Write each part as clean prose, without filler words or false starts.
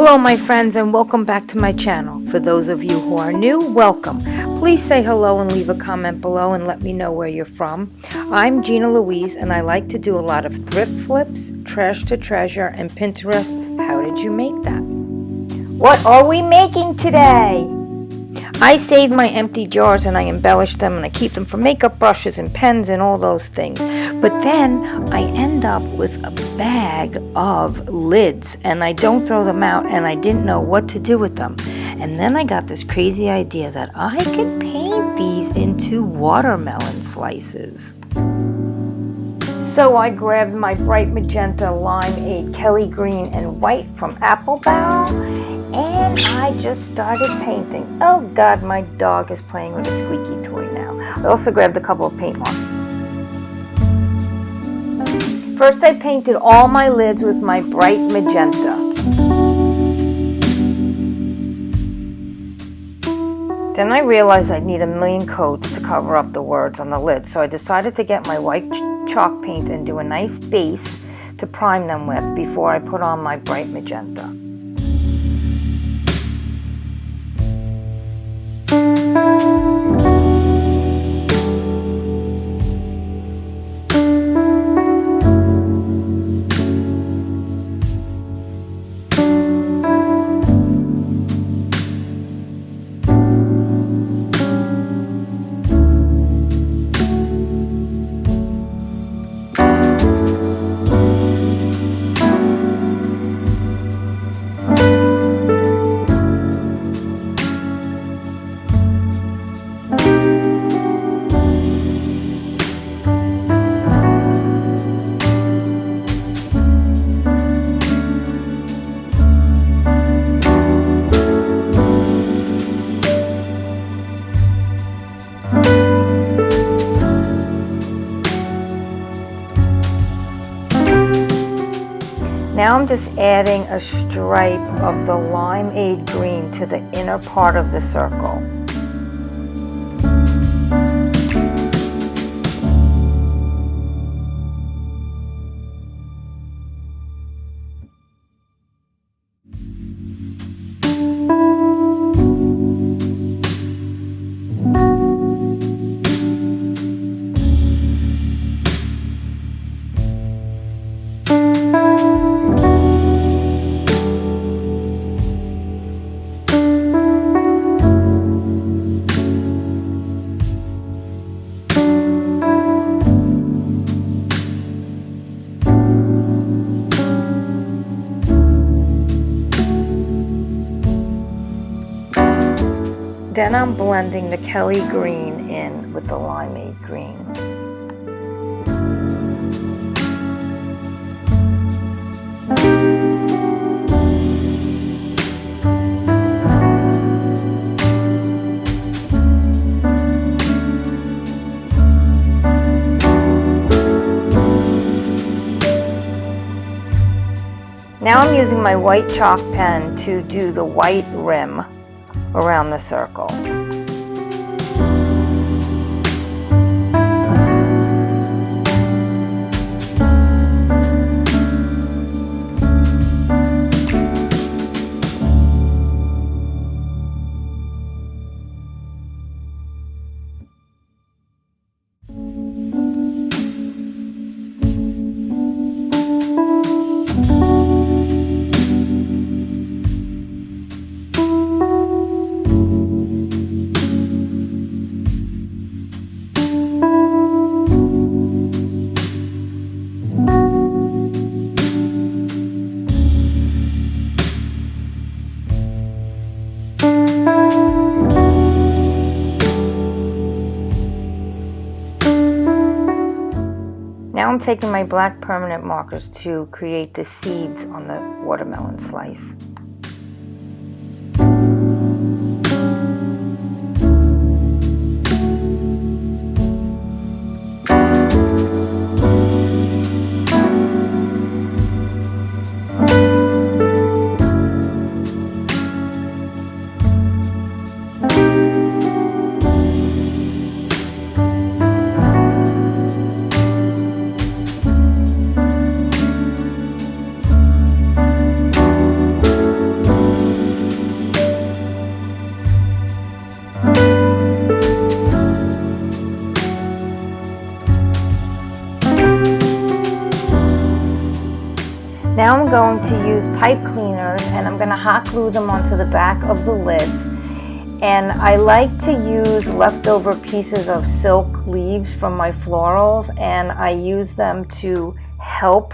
Hello my friends and welcome back to my channel. For those of you who are new, welcome. Please say hello and leave a comment below and let me know where you're from. I'm Gina Louise and I like to do a lot of thrift flips, trash to treasure, and Pinterest. How did you make that? What are we making today? I save my empty jars and I embellish them and I keep them for makeup brushes and pens and all those things. But then I end up with a bag of lids and I don't throw them out and I didn't know what to do with them. And then I got this crazy idea that I could paint these into watermelon slices. So I grabbed my bright magenta, limeade, Kelly green, and white from Apple Barrel, and I just started painting. Oh God, my dog is playing with a squeaky toy now. I also grabbed a couple of paint markers. First I painted all my lids with my bright magenta. Then I realized I'd need a million coats to cover up the words on the lid, so I decided to get my white chalk paint and do a nice base to prime them with before I put on my bright magenta. Now I'm just adding a stripe of the limeade green to the inner part of the circle. Then I'm blending the Kelly green in with the limeade green. Now I'm using my white chalk pen to do the white rim around the circle. Now I'm taking my black permanent markers to create the seeds on the watermelon slice. use pipe cleaners, and I'm going to hot glue them onto the back of the lids. And I like to use leftover pieces of silk leaves from my florals, and I use them to help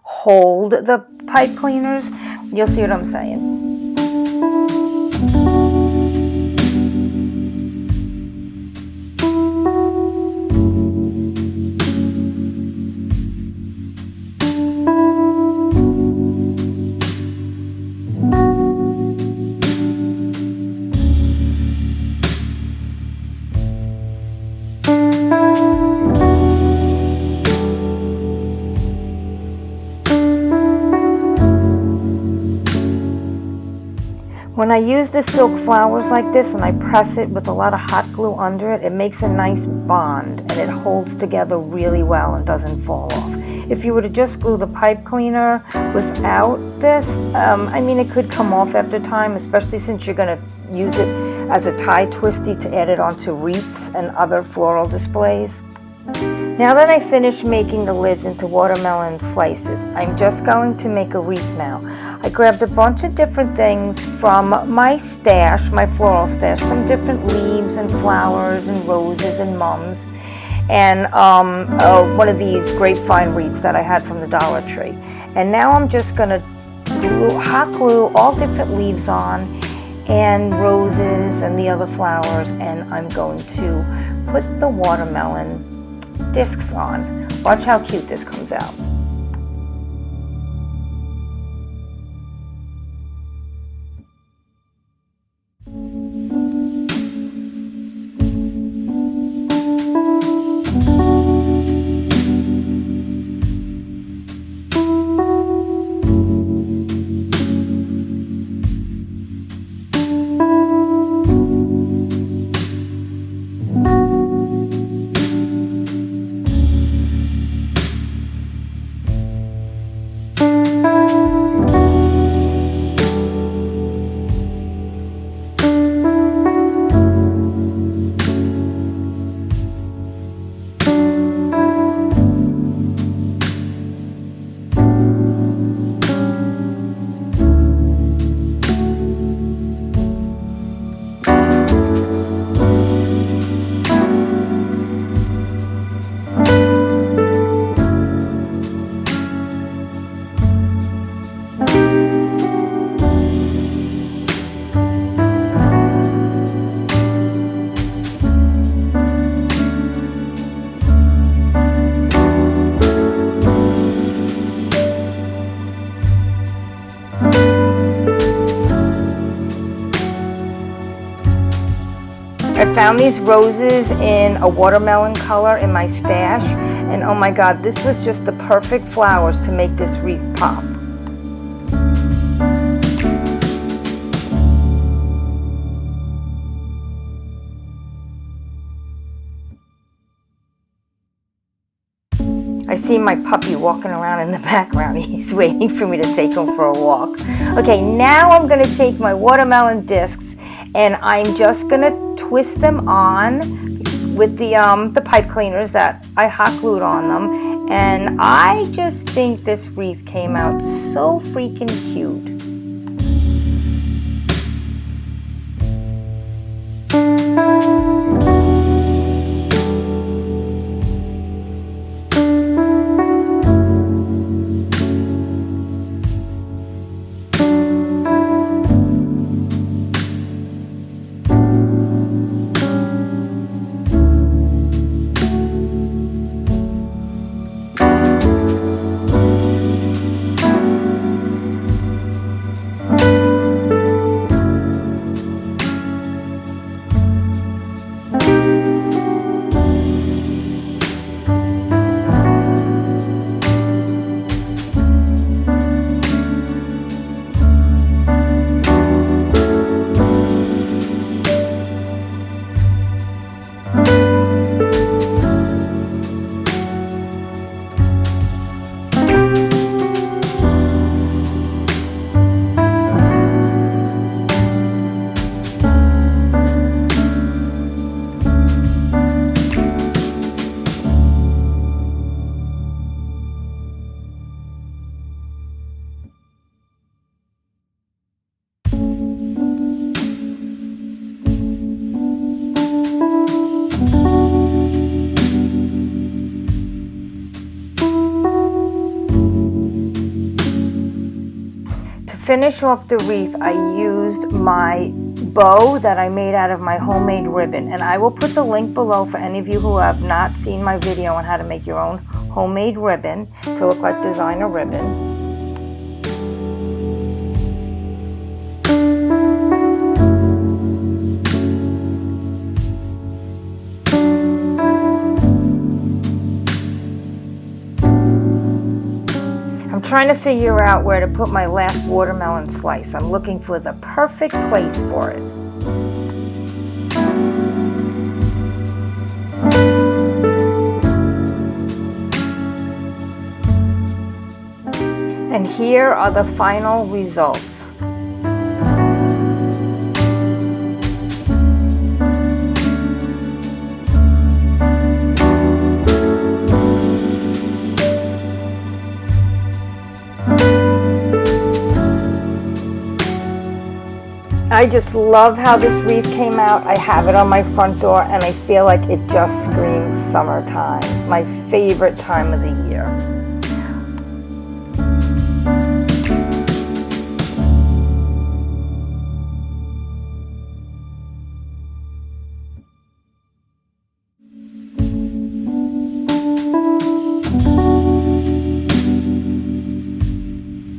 hold the pipe cleaners. You'll see what I'm saying. When I use the silk flowers like this and I press it with a lot of hot glue under it, it makes a nice bond and it holds together really well and doesn't fall off. If you were to just glue the pipe cleaner without this, I mean, it could come off after time, especially since you're going to use it as a tie twisty to add it onto wreaths and other floral displays. Now that I finished making the lids into watermelon slices, I'm just going to make a wreath now. I grabbed a bunch of different things from my stash, my floral stash, some different leaves and flowers and roses and mums, and one of these grapevine wreaths that I had from the Dollar Tree. And now I'm just going to hot glue all different leaves on and roses and the other flowers, and I'm going to put the watermelon discs on. Watch how cute this comes out. I found these roses in a watermelon color in my stash, and oh my god, this was just the perfect flowers to make this wreath pop. I see my puppy walking around in the background. He's waiting for me to take him for a walk. Okay, now I'm going to take my watermelon discs and I'm just going to twist them on with the pipe cleaners that I hot glued on them. And I just think this wreath came out so freaking cute. finish off the wreath, I used my bow that I made out of my homemade ribbon. And I will put the link below for any of you who have not seen my video on how to make your own homemade ribbon to look like designer ribbon. I'm trying to figure out where to put my last watermelon slice. I'm looking for the perfect place for it. And here are the final results. I just love how this wreath came out. I have it on my front door and I feel like it just screams summertime. My favorite time of the year.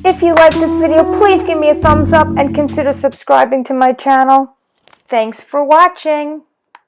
If you like this video, please give me a thumbs up and consider subscribing to my channel. Thanks for watching.